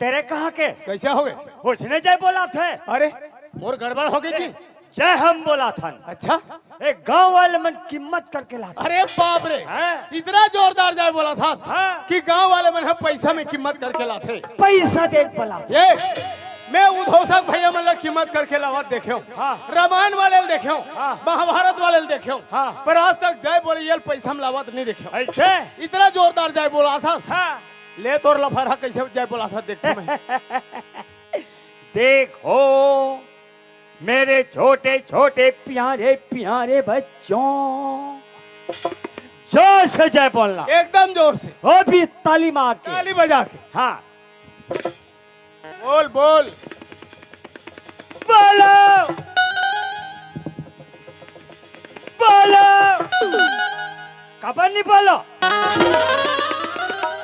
तेरे कहा के कैसे हो गए? उसने जय बोला था। अरे मोर गड़बड़ हो गई थी। जय हम बोला था। अच्छा एक गांव वाले मन कीमत करके लाता। अरे बाप रे हाँ। इतना जोरदार जय बोला था हाँ। कि गांव वाले मन पैसा में कीमत करके लाते। पैसा देख बोला था। ये मैं उद्धवसक भैया मतलब कीमत करके लावत देखे हूँ। हाँ। रामायण वाले देखे हूँ। हाँ। महाभारत वाले देखे हूँ। हाँ। पर आज तक जय बोले ये पैसा में लावत नहीं देखे हूँ। ऐसे इतना जोरदार जय बोला था। हाँ। ले तोर लफड़ा कैसे जय बोला था देखते मैं। देखो मेरे छोटे छोटे प्यारे प्यारे बच्चों, जोर से जय बोलना। एकदम जोर से वो भी ताली मार के। ताली बजा के। हाँ बोल बोल बोलो बोलो। कबर नहीं बोलो।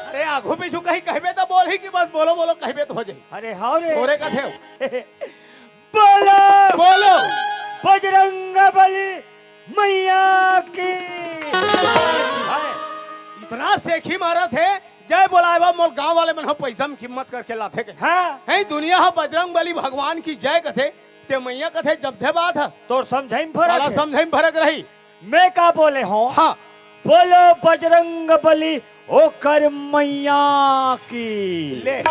अरे आगू पीछू कहीं कहबे तो बोल ही कि बस बोलो बोलो कहबे तो हो जाए। अरे हाँ रे। थोड़े का थे बोलो बोलो बजरंग बली मैया की। इतना सेखी मारा थे जय बोलावा मोर गांव वाले मन पैसा में कीमत करके लाथे के। हाँ है दुनिया हो बजरंग बली भगवान की जय कथे ते मैया कथे जब थे बात है तो समझाई वाला फर्क है। समझे में फर्क रही। मैं का बोले हूँ। हाँ बोलो बजरंग बली ओकर मैया की। ले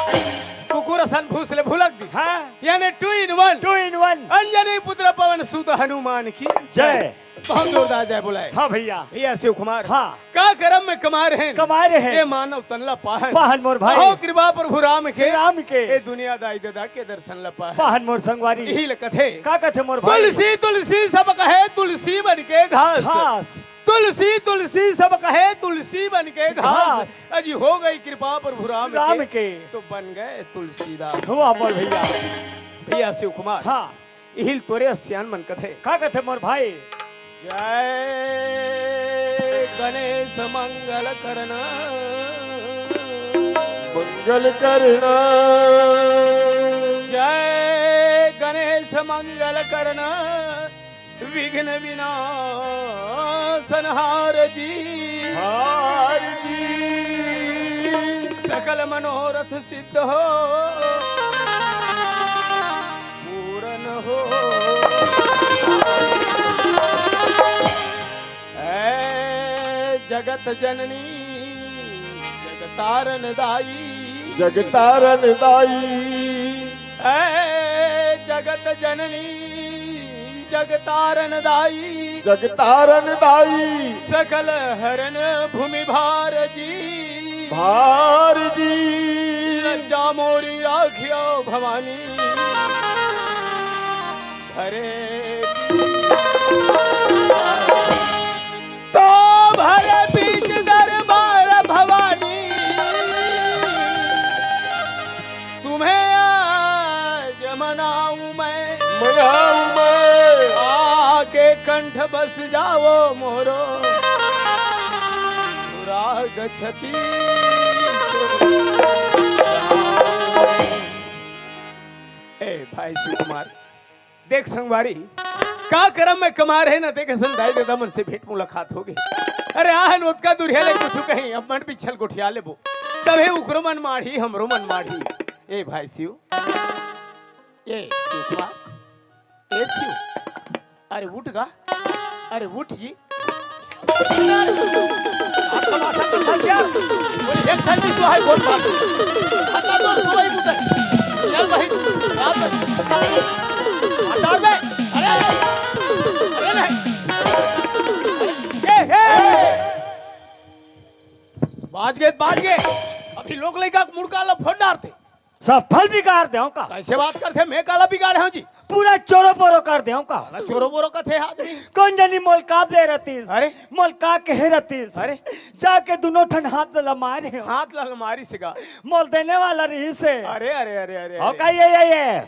कुकुर सन भूस ले भुलक दी। हाँ यानी 2 in 1 2 in 1 अंजनी पुत्र पवन सुत हनुमान की जय। बहुत जोरदार जय बुलाए। हाँ भैया। भैया शिव कुमार हाँ का करम में कमा रहे हैं। कमा रहे ये हैं। मानव तनला पाहन पाहन मोर भाई। हो कृपा प्रभु राम के राम के। ये दुनिया दाई दादा के दर्शन ला पाहन पाहन मोर संगवारी। यही कथे का कथे मोर भाई। तुलसी तुलसी सब कहे तुलसी बन के घास। घास तुलसी तुलसी सब कहे तुलसी बन के घास। घास। अजी हो गई कृपा प्रभु राम के तो बन गए तुलसीदास। हुआ मोर भैया। भैया शिव कुमार हाँ यही तोरे सियान मन कथे का कथे मोर भाई। जय गणेश मंगल करना मंगल करना। जय गणेश मंगल करना विघ्न विनाशन हार जी। हार जी सकल मनोरथ सिद्ध हो पूर्ण हो। जगत जननी जगतारन दाई। जगतारन दाई। जगत जननी जगतारन दाई। जगतारन दाई सकल हरन भूमि भार जी। भार जी लज्जा मोरी राखियो भवानी हरे तो भर बीच दरबार भवानी तुम्हें आज मनाऊं मैं। मनाऊं मैं आके कंठ बस जाओ मोरो राग छती। ए भाई शिव कुमार देख संगवारी का करम में कमा रहे ना देखे संदाई दादा मन से भेंट मुलाकात हो गई। अरे आहन उतका दुरिया ले कुछ कहीं अब मन पिछल गुठिया लेबो तबे उकरो मन माढ़ी हमरो मन माढ़ी। ए भाई शिव ए शिव कुमार ए शिव अरे उठ गा अरे उठ जी। आपका माथा तो फंस गया बोले एक टाइम भी सुहाई बोल बात हटा दो सुहाई बुते चल भाई रात हटा दे। अरे अरे नहीं ए बाज गए अभी लोग लेका मुड़का ला फोड़ डालते सब फल बिगाड़ दे का। कैसे बात करते मैं काला बिगाड़े हूं जी। पूरा चोरो पोरो कर दे का। चोरो बोरो का थे आदमी कौन जानी मोल का दे रतीस। अरे मोल का कहे रतीस। अरे जाके दोनों ठन हाथ लमारे हो। हाथ ललमारी से गा मोल देने वाला रही से। अरे अरे अरे अरे हो का ये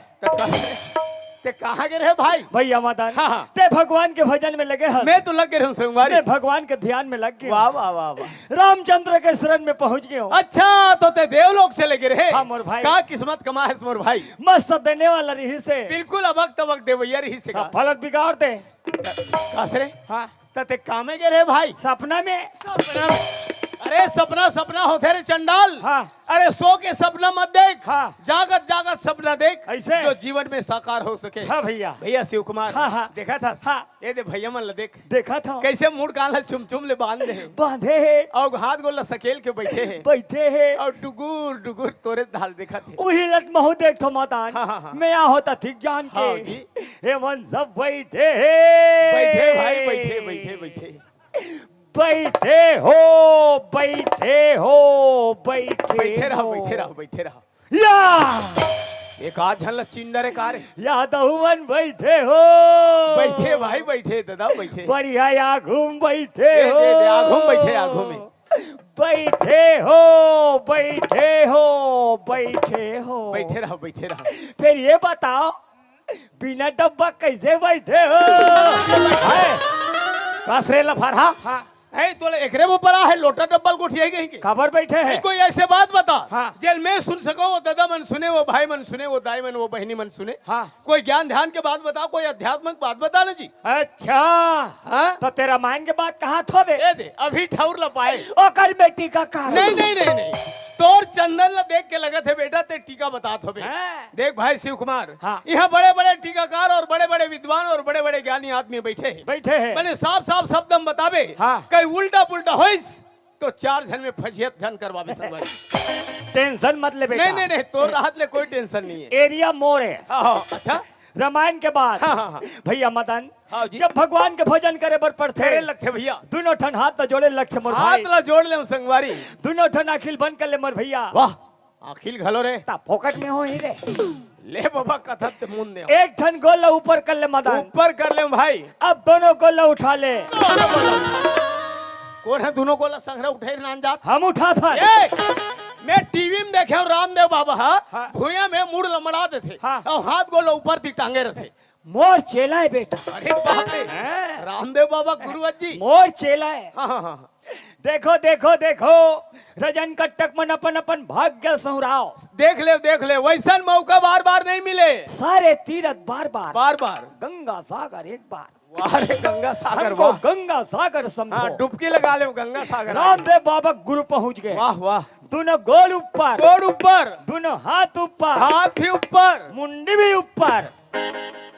ते कहाँ गए रहे भाई। भैया मदन हाँ, हाँ। ते भगवान के भजन में लगे हस। मैं तो लग गए हूँ संगवारी। मैं भगवान के ध्यान में लग गया। वाह वाह वाह वाह रामचंद्र के शरण में पहुंच गए हूँ। अच्छा तो ते देवलोक चले गए रहे। हाँ मोर भाई। का किस्मत कमा है मोर भाई। मस्त देने वाला रही से। बिल्कुल अबक तबक देवैया रही से सब फलत बिगाड़ दे। कासरे हाँ ते कामे गए रहे भाई। सपना में सपना में अरे सपना सपना होते रे चंडाल। हाँ। अरे सो के सपना मत देख। हाँ। जागत जागत सपना देख ऐसे? जो जीवन में साकार हो सके। हाँ भैया। भैया शिव कुमार। हाँ, हाँ। देखा था। हाँ। ये दे भैया मन ला देख देखा था कैसे मुड़ कान चुम चुम ले बांध दे बांधे है और हाथ गोला सकेल के बैठे हैं बैठे है और डुगुर डुगुर तोरे दाल देखा थे। वही लट महू देख थो मातान। हाँ, हाँ, हाँ। मैं यहाँ होता ठीक जान के हाँ जी। हेमन सब बैठे है बैठे भाई बैठे बैठे बैठे बैठे हो बैठे हो बैठे बैठे रहो हो। बैठे रहो बैठे रहो। या एक आध झन चिंडरे कार यादवन बैठे हो बैठे भाई बैठे दादा बैठे बढ़िया या घूम बैठे दे, हो दे, दे, आघूम बैठे, आघूम में। बैठे हो बैठे हो बैठे हो बैठे रहो बैठे रहो। फिर ये बताओ बिना डब्बा कैसे बैठे हो कासरे लफारा हाँ है तो एकरे वो पड़ा है लोटा डब्बल गोठिया गई के खबर बैठे है कोई ऐसे बात बता हाँ। जेल में सुन सको वो दादा मन सुने वो भाई मन सुने वो दाई मन वो बहनी मन सुने हाँ कोई ज्ञान ध्यान के बात बताओ कोई आध्यात्मिक बात बता ना जी। अच्छा हाँ तो तेरा मान के बात कहाँ थोबे दे दे अभी ठौर लपाए ओकर बेटी का कारण नहीं नहीं नहीं नहीं तोर चंदन ला देख के लगा थे बेटा ते टीका बतात हो बे। हाँ। देख भाई शिव कुमार हाँ। यहाँ बड़े बड़े टीकाकार और बड़े बड़े विद्वान और बड़े बड़े ज्ञानी आदमी बैठे हैं बैठे है मैंने साफ साफ शब्द हम बतावे हाँ। कहीं उल्टा पुल्टा होइस तो 4 जन में फजियत धन करवावे संगवारी। टेंशन मत ले बेटा नहीं नहीं नहीं तोर राहत ले कोई टेंशन नहीं है। एरिया मोर है हाँ, हाँ, अच्छा रामायण के बाद हाँ, हाँ, हाँ। भैया मदन हाँ जी। जब भगवान के भजन करे बर तेरे पड़ते लगते भैया दोनों ठन हाथ तो जोड़े लखे मोर भाई हाथ ला जोड़ ले संगवारी। दोनों ठन अखिल बन कर ले मोर भैया वाह अखिल घलो रे ता फोकट में हो ही रे ले बाबा कथत ते मुन दे एक ठन गोला ऊपर कर ले मदन ऊपर कर ले भाई। अब दोनों गोला उठा ले कौन है दोनों को संग्रह उठे नान जात हम उठा था ये मैं टीवी में देखे हूँ रामदेव बाबा हाँ। भूया में मुड़ लमड़ा देते हाँ। और हाथ गोला ऊपर थी टांगे रहते। मोर चेला है बेटा अरे बाप रे हाँ। रामदेव बाबा गुरुवत जी। मोर चेला है हाँ हाँ हाँ देखो देखो देखो रजन कटक मन अपन अपन भाग्य संवराव देख ले वैसा मौका बार बार नहीं मिले सारे तीरथ बार बार बार बार। गंगा सागर एक बार वाह रे गंगा सागर हमको वाह। गंगा सागर हाँ समझो डुबकी लगा ले गंगा सागर। रामदेव बाबा गुरु पहुंच गए वाह वाह दोनों गोल ऊपर गोड़ ऊपर दोनों हाथ ऊपर हाथ भी ऊपर मुंडी भी ऊपर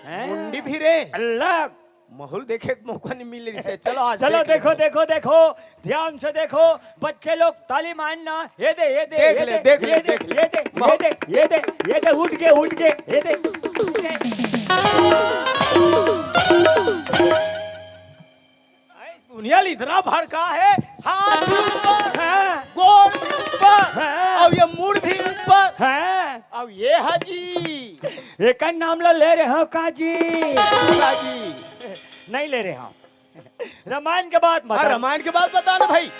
हैं? मुंडी भी रे अल्लाह माहौल देखे मौका नहीं मिल रही से चलो आज चलो देख ले। देखो देखो देखो ध्यान से देखो बच्चे लोग ताली मारना ये दे ये दे देख ये ले, दे, देख ले, ये दे, देख ले। ये दे ये दे ये दे ये दे उठ गए ये दे दुनिया इतना भड़का है हाथ भी ऊपर हाँ गोड़ भी ऊपर हाँ। अब ये मुड़ भी ऊपर हाँ अब ये हाजी एक नाम ले रहे हो काजी हाजी नहीं ले रहे हो रामायण के बाद और मत रामायण के बाद बताना भाई।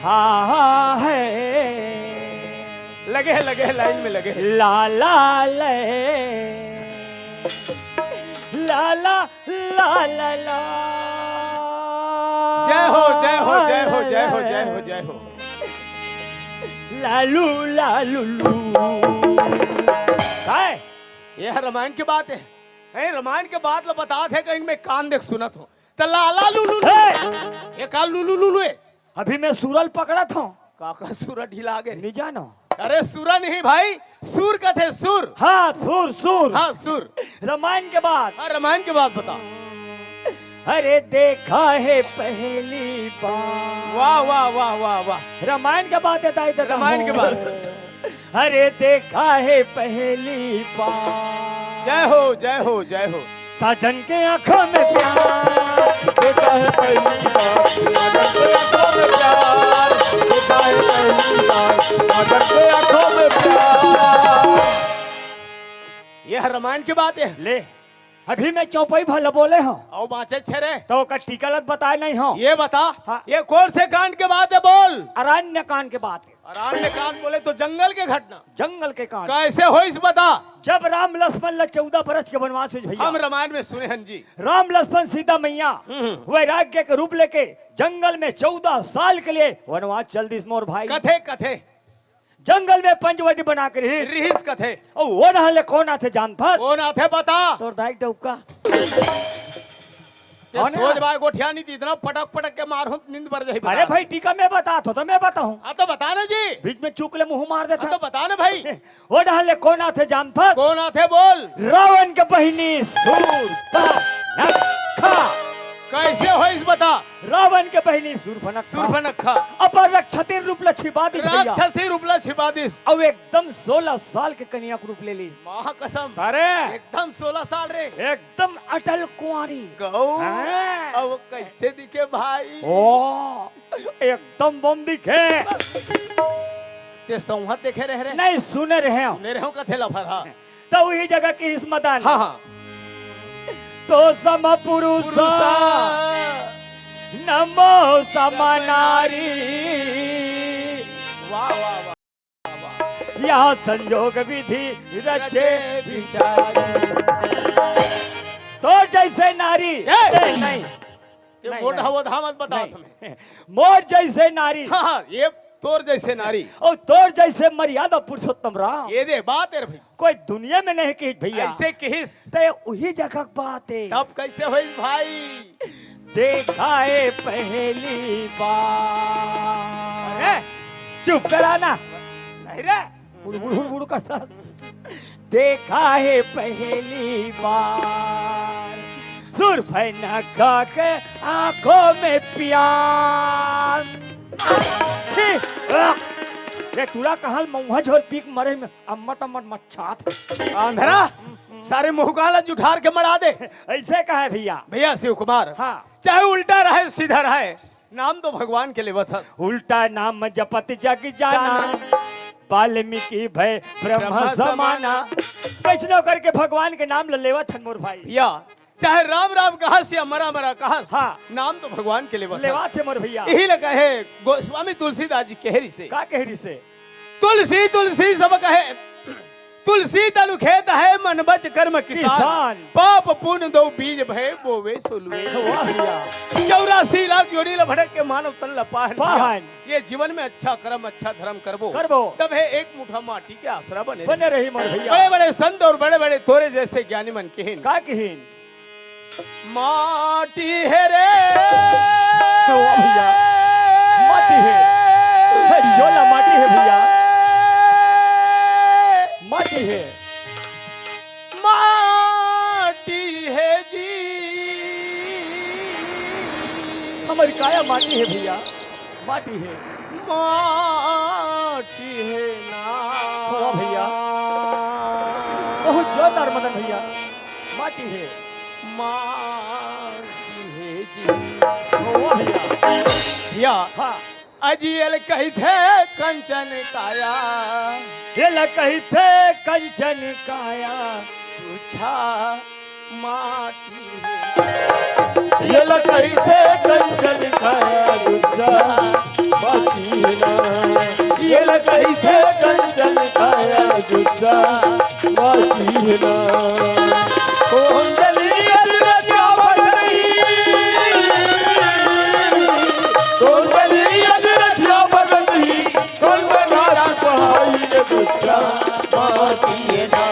हाँ हाँ है लगे है लाइन में लगे है। ला ला ले ला ला ला ला ला जय हो जय हो जय हो जय हो जय हो जय हो लालू लालू काय ये है रामायण की बात है। रामायण के बाद बता थे कहीं मैं कान देख सुनत हूँ तो लाला लुलू ये काल लुलू लुलू है। अभी मैं सूरल पकड़ा था काका सूरा ढीला गए नहीं जानो अरे सूरा नहीं भाई सूर का थे सूर। हाँ सूर सूर हाँ सूर। रामायण के बाद हाँ रामायण के बाद बता। अरे देखा है पहली बार वाह वाह वाह वाह वाह रामायण के बाद है रामायण के बाद। अरे देखा है पहली बार जय हो जय हो जय हो। साजन के आंखों में प्यार देखा है पहली बार साजन के आंखों में प्यार देखा है पहली बार साजन के आंखों में प्यार। ये है रामायण की बात है। ले अभी मैं चौपाई भला बोले हूँ और बाँचे छे तो का टीकलत बताए नहीं हो ये बता हाँ। ये कौन से कांड के बात है बोल। अरण्य कांड के बात है अरण्य कांड बोले तो जंगल के घटना जंगल के कांड कैसे हो इस बता। जब राम लक्ष्मण 14 बरस के वनवास हुए भैया हम रामायण में सुने हैं जी। राम लक्ष्मण सीता मैया वैराग्य के रूप लेके जंगल में 14 साल के लिए वनवास चल दी मोर भाई कथे कथे जंगल में पंचवटी बना कर ही रिहिस कथे और वो नहले कौन आते जान फस कौन आथे बता। तो दाई डुबका और ना- सोच बाय गोठिया नहीं थी इतना पटक पटक के मार हूं नींद पर जाई अरे भाई टीका मैं बता तो मैं बताऊं हाँ तो बता ना जी। बीच में चूक ले मुंह मार हाँ देता तो बता ना भाई। वो डाले कौन आते जानता कौन आते बोल। रावण के बहिनी सूर्पनखा कैसे हो इस बता। रावण के बहिनी सूर्पनखा सूर्पनखा अपर रक्षतिर रूप लक्ष्मीबादी भैया राक्षसी रूपला छिपादिस। अब एकदम 16 साल के कन्या को रूप ले ली महा कसम अरे एकदम 16 साल रे। एकदम अटल कुंवारी गौ हाँ। अब कैसे दिखे भाई। ओ एकदम बम दिखे ते संहत देखे रह रहे नहीं सुने रहे हो सुने रहो कथे लफर हाँ। तो वही जगह की इस मदान हाँ हाँ तो सम पुरुषा नमो समानारी वाह वाह वाह यहाँ संयोग विधि रचे विचारी तो जैसे नारी नहीं ये नहीं, मोटा नहीं। वो धाम मत बताओ नहीं। तुम्हें। मोर जैसे नारी हाँ हाँ ये तोर जैसे नारी और तोर जैसे मर्यादा पुरुषोत्तम राम ये दे बात है रे भाई। कोई दुनिया में नहीं की भैया ऐसे किस तो वही जगह की बात है तब कैसे हो भाई। देखा है पहली बार अरे चुप कराना नहीं रे बुड़ बुड़ बुड़ बुड़ करता देखा है पहली बार सूर्पनखा के आंखों में प्यार छी! रे टूरा कहल मऊहा झोल पीक मरे में अम्मट अम्मट मच्छात आंधरा सारे मुहकाला जुठार के मरा दे। ऐसे कहा भैया भैया शिव कुमार हाँ चाहे उल्टा रहे सीधा रहे नाम तो भगवान के लिए बता। उल्टा नाम जपत जग जाना वाल्मीकि भय ब्रह्म समाना कैसनो करके भगवान के नाम लेवत हन मोर भाई भैया चाहे राम राम कहा या मरा मरा कहा हाँ। नाम तो भगवान के लिए बता। लेवा थे मोर भैया यही लगा है गोस्वामी तुलसीदास जी केहरी से का कहरी से तुलसी तुलसी सब कहे तुलसी तनु खेत है मन बच कर्म किसान किसान। पाप पुण्य दो बीज भय बोवे सोलुए। वाह भैया 84 लाख योनि भटक के मानव तन लपाहन पाहन। ये जीवन में अच्छा कर्म अच्छा धर्म करबो करबो। तब है एक मुठा माटी के आसरा बने बने रही मोर भैया बड़े बड़े संत और बड़े बड़े तोरे जैसे ज्ञानी मन कहन का कहीन माटी है रे वाह भैया माटी है झोला माटी है भैया माटी है माटी है जी हमारी काया माटी है भैया माटी है माटी है ना वाह भैया बहुत जोरदार मदन भैया माटी है माटी है जी वाह भैया भैया हाँ अजियल कही थे कंचन काया ये लकही थे कंचन काया तुझा माटी है ये लकही थे कंचन काया दूजा बाकी ना ये लकही थे कंचन काया दूजा बाकी ना ओ जली अजरा बदली ओ जली अजरा बदली कल बगारा कहाई ने दूजा बाकी ना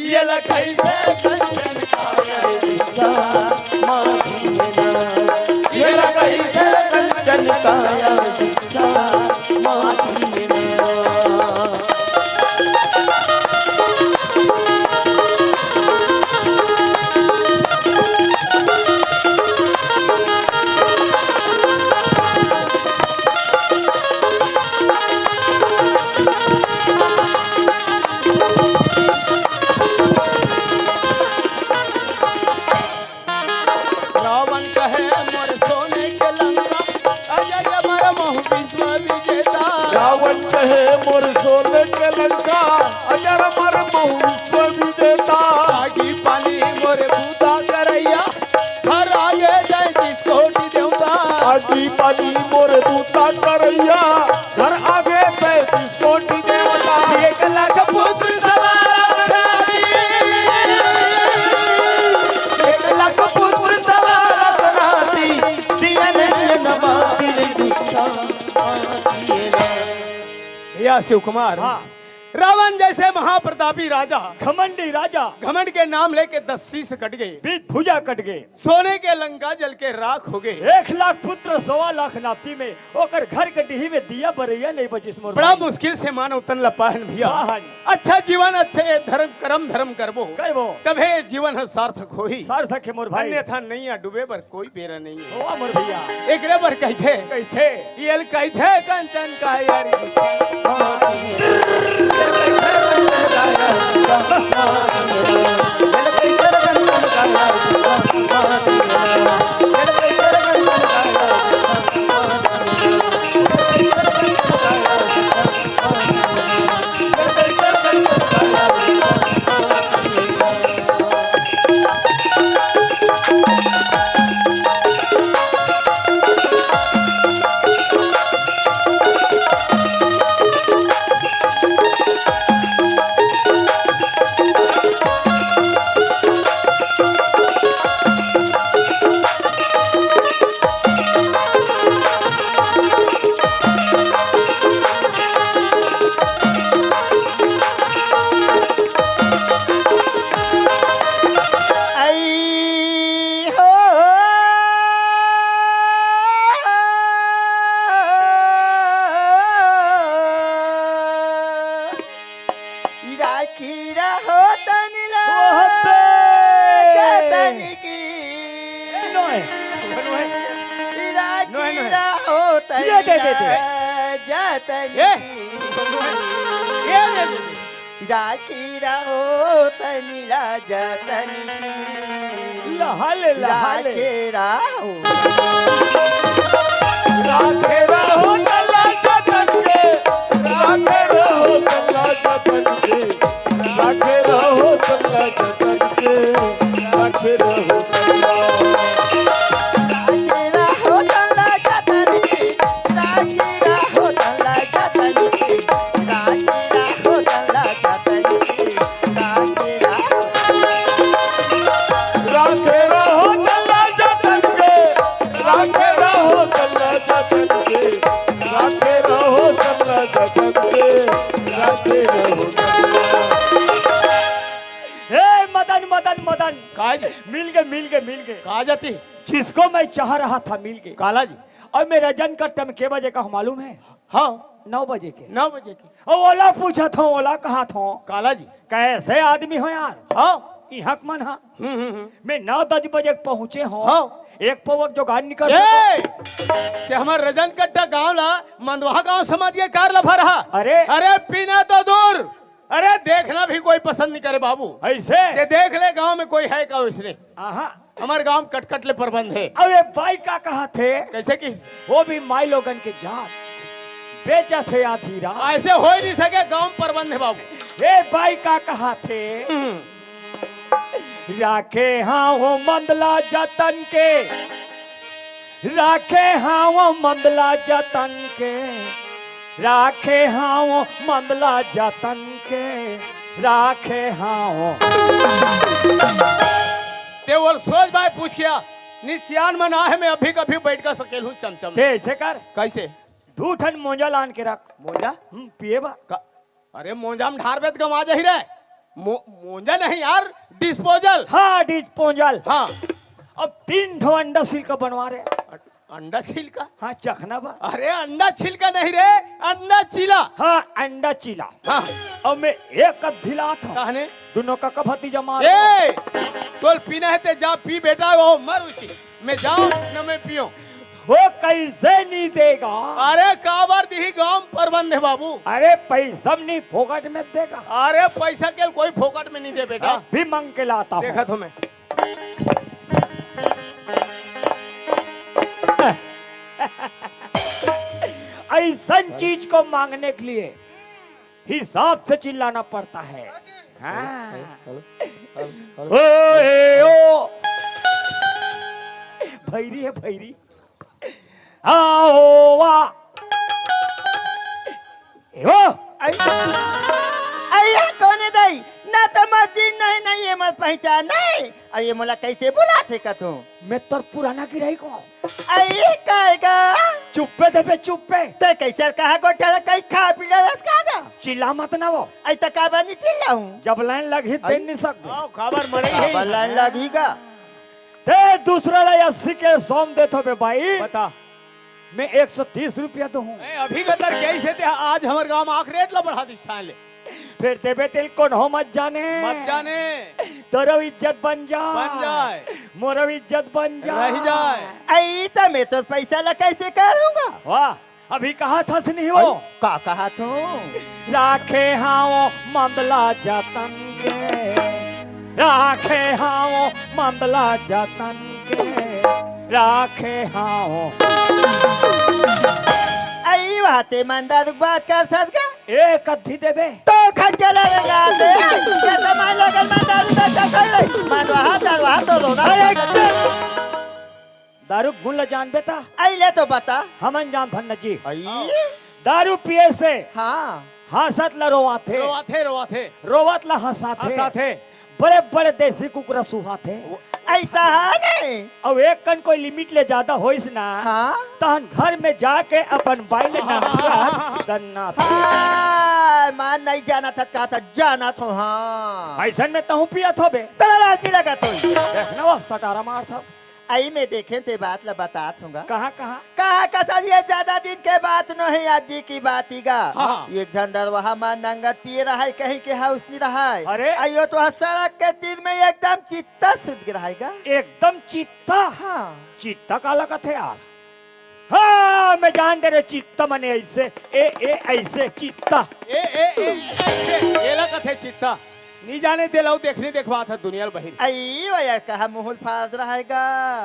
ये लकही थे कंचन काया दूजा बाकी ना ये लकही थे कंचन काया दूजा बाकी ना रावण कहे मोर सोने के लंका अजय अमर महु विश्व विजेता रावण कहे मोर सोने के लंका अजर मर विश्व विजेता आगी पानी मोर पूता करैया हर आगे जय कोटि देवता आजी पानी मोर दूता करैया घर आगे 35 कोटि देवता 1 लाख पुत्र सवार रानी 1 लाख पुत्र सवार रानी भैया शिव कुमार हाँ रावण जैसे महाप्रतापी राजा घमंडी राजा घमंड के नाम लेके 10 शीश कट गए, बीच भुजा कट गए, सोने के लंका जल के राख हो गए। 1 लाख पुत्र 1.25 लाख नाती में ओकर घर के डीही में दिया बरैया नहीं बचिस मोर बड़ा भाई। मुश्किल से मानव तन लपाहन भैया। वाहन। अच्छा जीवन अच्छे धर्म करबो करबो तबे जीवन सार्थक होई, सार्थक है मोर भाई। अन्यथा नहीं डूबे पर कोई बेरा नहीं है। हुआ मोर भैया एकरे पर कहथे कहथे ये कहथे कंचन का यारी लहाले लहाले राखे रहो तल्ला जतन के, राखे रहो तल्ला जतन के, राखे रहो तल्ला जतन के, राखे रहो तल्ला। राखे रहो तल्ला जतन के, राखे रहो तल्ला जतन के, राखे रहो तल्ला जतन के, राखे रहो तल्ला। हे मदन मदन मदन काज मिल गए कहा जाती जिसको मैं चाह रहा था मिल गए। काला जी। और मेरा जन का टाइम के बजे का मालूम है? हाँ 9 बजे के। 9 बजे की। और ओला पूछा था, ओला कहा था काला जी। कैसे आदमी हो यार? हाँ हक मन हा मैं 9-10 बजे पहुंचे हो। हाँ। एक पवक जो गाड़ी निकल कि हमार रजन कट्टा गांव ला मंदवा गांव समझ के कार लफा रहा। अरे पीना तो दूर, अरे देखना भी कोई पसंद नहीं करे बाबू। ऐसे ये देख ले गांव में कोई है का इसने। आहा हमारे गांव कटकट ले प्रबंध है। अरे भाई का कहा थे कैसे की वो भी माई लोगन के जात बेचा थे आधी रात। ऐसे हो ही नहीं सके, गांव प्रबंध है बाबू। ए भाई का कहा थे राखे हाँ वो मंदला जतन के, राखे हाँ वो मंदला जतन के, राखे हाँ वो मंदला जतन के, राखे हाँ वो। तेवल सोच भाई पूछ किया नित्यान मना है, मैं अभी कभी बैठ कर सकेल हूँ चमचम। कैसे कर कैसे 2 ठन मोजा लान के रख। मोजा पिए बा अरे मोजा में ढार बेत गवा जा ही रहे। मोजा नहीं यार, डिस्पोजल। हाँ डिस्पोजल। हाँ अब 3 ठो अंडा छिलका बनवा रहे। अंडा छिलका? हाँ चखना बा। अरे अंडा छिलका नहीं रे, अंडा चिला। हाँ अंडा चिला। हाँ और मैं एक धिला था कहने दोनों का भतीजा मार। ए तोल पीना है ते जा पी बेटा, वो मर उसकी। मैं जाऊं न मैं पियो। वो कैसे नहीं देगा? अरे काबर दी गांव प्रबंध है बाबू। अरे पैसा नहीं फोकट में देगा। अरे पैसा के कोई फोकट में नहीं दे बेटा। भी मांग के लाता हूँ। देखा तो मैं ऐसा चीज को मांगने के लिए हिसाब से चिल्लाना पड़ता है। हाँ। ओए ओ भैरी है भैरी। आओ वाह अया कौन है दाई? ना तो मस्जिद नहीं नहीं ये मत पहचान नहीं। अब ये मोला कैसे बुलाते का तू? मैं तो पुराना गिराई को अये काएगा चुप्पे थे पे चुप्पे ते कैसे कहा गोठा कहीं खा पी ले रस खागा चिल्ला मत ना वो आई तो का बनी चिल्लाऊं जब लाइन लगी दे नहीं सकते आओ खबर मरे अब लाइन लगीगा ते दूसरा ला 80 के सोम दे तो बे भाई बता मैं 130 रुपया तो हूँ ए, अभी गदर कैसे थे आज हमारे गांव में आख रेट ला बढ़ा दिस ठान ले फिर देवे तिल कौन हो मत जाने तोरो इज्जत बन जाए मोरो इज्जत बन जाए रह जाए आई तो मैं तो पैसा ला कैसे करूंगा वाह अभी कहा था नहीं वो का कहा तू राखे हाओ मंदला जातन के राखे हाओ मंदला जातन के राखे हाओ आई बाते मंदार बात कर सकता एक अद्धी देवे तो खंजला लगा दे ये सामान लगल मंदार बेचा कर रही मनवा तो रोना अरे दारू गुल जान बेटा आई ले तो बता हमन जान धन जी आई दारू पिए से हाँ हंसत ला रोवाथे रोवत ला हंसाथे बड़े बड़े देसी कुकुरा सुहाथे आई तहा नहीं अब एक कन कोई लिमिट ले ज्यादा होइस ना हाँ तहन घर में जाके अपन बाइल नाम दन्ना हाँ मान नहीं जाना था कहा था जाना तो हाँ ऐसन में तहु पिया थो बे तेरा आदमी लगा तो देखना वो सटारा मार था आई मैं देखे ते बात ला बता दूंगा कहाँ कहाँ कहा कथा ये ज्यादा दिन के बात न है आज जी की बात ही गा हाँ। ये झंडर वहाँ मान नंगत पिए रहा है कहीं के हाउस नहीं रहा है अरे। आइयो तो सड़क के दिन में एकदम चित्ता सुध रहेगा एकदम चित्ता हाँ चित्ता काला का थे यार हाँ मैं जान दे रहे चित्ता मने ऐसे ए ऐसे चित्ता ये ला कथे चित्ता नहीं जाने दे लो देखने देखवा था दुनिया बहिर आई वया कहा मुहुल फाड़ रहेगा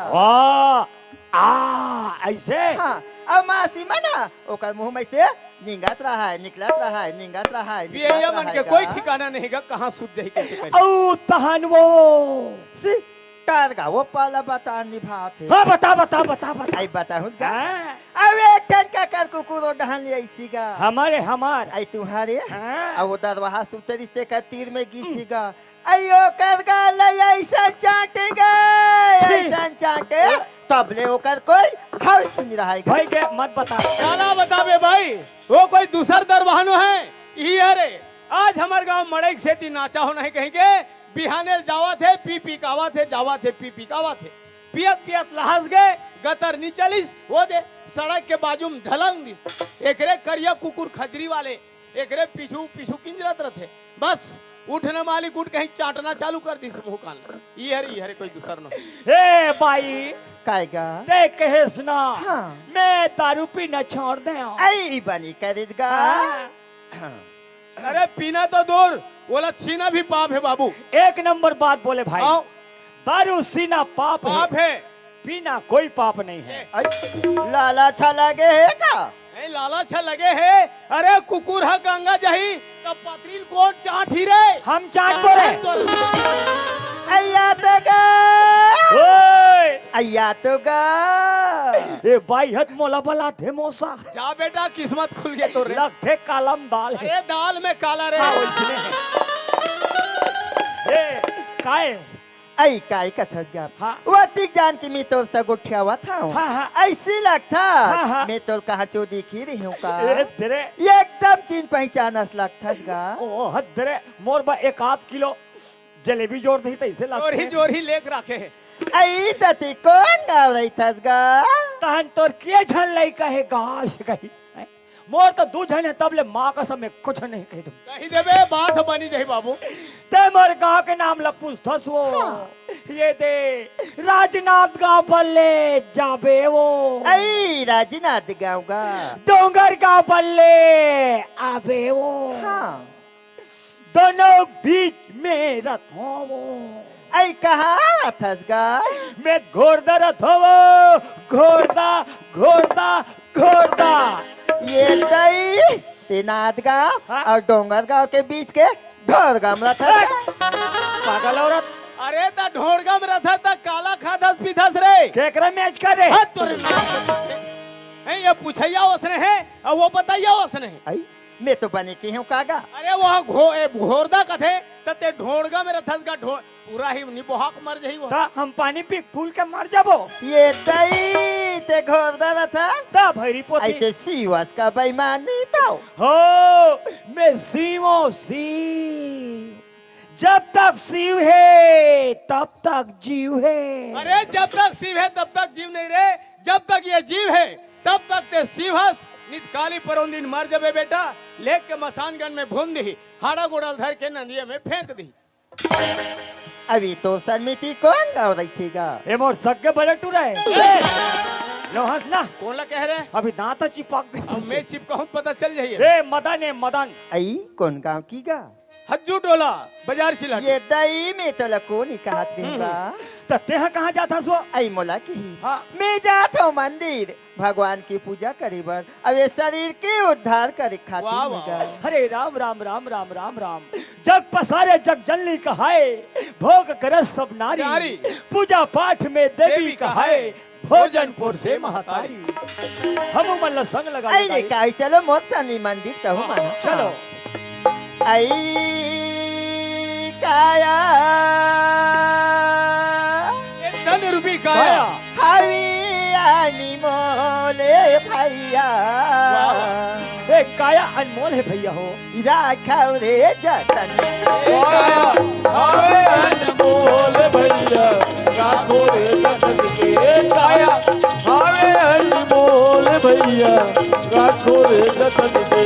वाह आ ऐसे हाँ अब मासी मना ओकर मुंह में से निंगत रहा है निकलत रहा है निंगत रहा है ये मन के कोई ठिकाना नहीं गा कहाँ सुध जाही कैसे करी औ तहन वो सी कारगा वो पाला बता निभात है हाँ बता आई बताऊं का हाँ, अब एक टन का कर कुकुरो डहन ले ऐसीगा हमार आई तुम्हारे हाँ। अब वो दरवाहा सुतरिस्ते का तीर में घिसेगा अयो करगा ले ऐसा चाटेगा ऐसा चाटे तबले ओकर कोई हाउस नहीं रहेगा भाई के मत बता गाना बतावे भाई वो कोई दूसर दरवानो है ये अरे आज हमारे गांव मड़ई खेती नाचा हो नहीं कहेंगे बिहाने जावा थे पी कावा थे जावा थे पी कावा थे पियत लहस गए गतर नी चलिस वो दे सड़क के बाजू में ढलंग दिस एकरे करिया कुकुर खजरी वाले एकरे पीछू किंजरत रथे बस उठने मालिक उठ कहीं चाटना चालू कर दिस मुंह कान ये हरे कोई दूसर न ए भाई कायगा ते कहे सुना हाँ। मैं दारू पीना छोड़ दे आई बनी करेगा अरे पीना तो दूर बोला छीना भी पाप है बाबू एक नंबर बात बोले भाई आओ दारू सीना पाप पाप है है पीना कोई पाप नहीं है लाला छा लगे है का ए लालच लगे है अरे कुकुर है गंगा जही तब पत्रील कोट चाट ही रे हम चाट बोले अया तो गा ओए अया तो गा ए भाई हत मोला बला थे मोसा जा बेटा किस्मत खुल गए तो रे लग थे कालम दाल है अरे दाल में काला रे हाँ, वैसने है ए काय आई काय कथस गा हाँ। वो ठीक जान की मैं तो सगुठियावा था हाँ, हाँ। ऐसी लगता हाँ, हाँ। मैं तो कहा चो दिखी रही हूँ का ए तेरे एकदम चिन पहचानस लगता गा ओ हद तेरे मोर बा 1 किलो जलेबी जोड़ दी तो इसे लगते जोरी लेक रखे है आई तती कौन गाव रही थस गा तहन तोर के झन लई कहे गाश कही हैं? मोर तो दू झन है तबले माँ कसम में कुछ नहीं कही तुम कही देबे बात बनी जही बाबू ते मोर गाँव के नाम ला पूछथस वो ये दे राजनाथ गाँव बल्ले जाबे वो आई राजनाथ गाँव गा डोंगर गाँव बल्ले आबे वो हाँ दोनों बीच में रथ हो वो आई कहा थस गा मैं घोड़दा रथ हो वो घोड़दा ये दई तेनाद गाँव हाँ? और डोंगर गाँव के बीच के घोर गाँव रहा था पागल औरत अरे ता ढोड़गा में रथा ता काला खादस पीधस रे केकरा मैच करे हाथ तोरे ए ये पूछैया उसने है और वो बताइया उसने है आई मैं तो बने की हूँ कागा। अरे वहाँ घोरदा कथे तते ढोड़गा मेरा थस का ढोड़ पूरा ही निपोहाक मर जाई वो। ता हम पानी पी फूल के मर जाबो। ये दई ते घोरदा था ता भैरी पोती ऐसे सीवास का बेईमान नहीं था। हो मैं सीवो सीव, जब तक शिव है तब तक जीव है। अरे जब तक शिव है तब तक जीव नहीं रे, जब तक ये जीव है तब तक ते शिवहस नित काली परोंदिन मर जबे बेटा, लेक के मसानगंज में भून दी, हाड़ा गोड़ल धर के नदिया में फेंक दी। अभी तो समिति कौन गाँव रही थीगा? ए मोर सग्गे बड़े टूरा है। नो हंस ना, कौन ला कह रहे? अभी दांत चिपक अब मैं चिपकाऊं पता चल जाइए। रे मदन है मदन। आई कौन गाँव की गा? हज्जू टोला बाजार चिल्ला। ये दई में तो लको नहीं कहा देगा। तो तेहा कहाँ जाता सो? आई मोला की हाँ। मैं जाता हूँ मंदिर भगवान की पूजा करे बर, अब ये शरीर के उद्धार करे खातिर वाह, में वाह। गा। हरे राम राम राम राम राम राम। जग पसारे जग जननी कहाए, भोग करस सब नारी। नारी। पूजा पाठ में देवी देवी कहाए, भोजनपुर से महतारी। हम मल्ल संग लगा आई रे काई चलो मोत सनी मंदिर तो हूँ माना। चलो। आई काया धन रूपी काया। काया। हवी आनी मोले भैया ए काया अनमोल है भैया हो। राखव रे जतन काया हावे अनमोल भैया राखो रे जतन के। काया हावे अनमोल भैया राखो रे जतन के।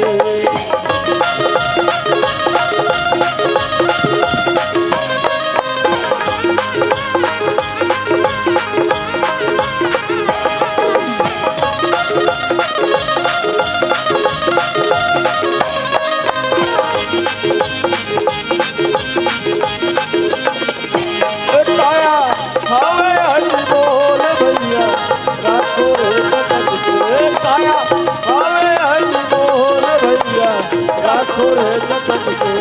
काया हावे अनमोल भैया राखो रे जतन के। काया हावे अनमोल भैया राखो रे जतन के।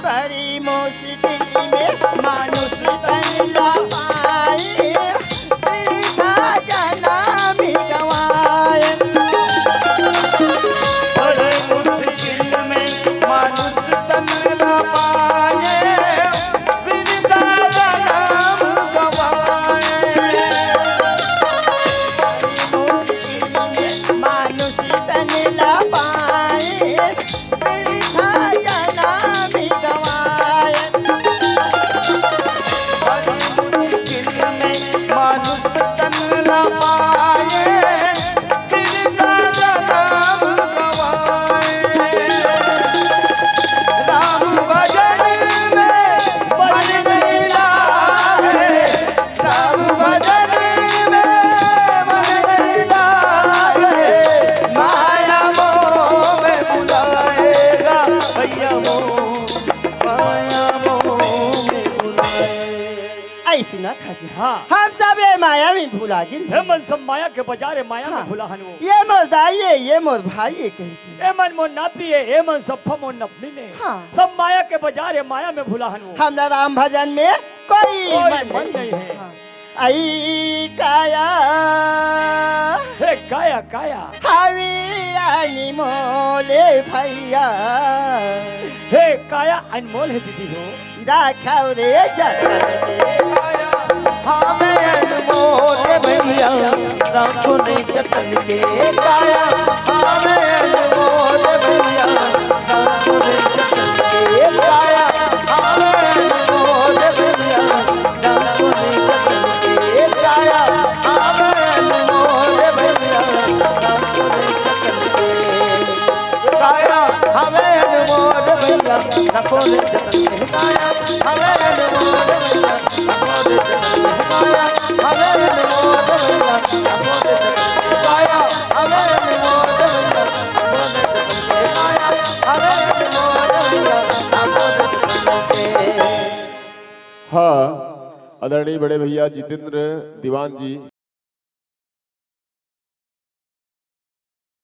बड़ी मुश्किल में मानुष बनला पाए, सीधा जना भी गवाए। बड़े मुश्किल में मानुष तनला पाए, जिंदा जन्म गवाए। मानुष बनला पाए, सीधा जना भी गवाए। मानुष तनला पाए, जिंदा जन्म गवाए। राम भजन में मन नहीं लागे, राम भजन में मन नहीं लागे। माया मोह में बुलाएगा भैया मोह, माया मोह में बुलाएगा। ऐसी ना खाती। हाँ। हम सब ये माया में भूला गिन। हे मन सब माया के बाजारे माया हाँ। में भूला हनु। ये मोर दाई है, ये मोर भाई है कहीं। ए मन मोर नाती है, ए मन सब मोर नपनी ने। हाँ। सब माया के बाजारे माया में भूला हनु। हमरा राम भजन में कोई कोई मन मन नहीं है। हाँ। आई काया हे काया काया। हवी आनी मोले भैया हे काया अनमोल है दीदी हो। राखव रे जतन के। हमें अनमोल भैया राखो रे जतन के। काया हमें अनमोल भैया राखो रे जतन के। काया हमें अनमोल भैया राखो रे जतन के। काया हमें अनमोल भैया राखो रे जतन के। काया हमें अनमोल भैया राखो रे जतन के। काया हमें अनमोल भैया राखो रे जतन के। काया हमें अनमोल भैया राखो रे जतन के। काया हमें अनमोल भैया राखो रे जतन के। काया हमें अनमोल भैया राखो रे जतन के। हाँ, आदरणीय बड़े भैया जितेंद्र दीवान जी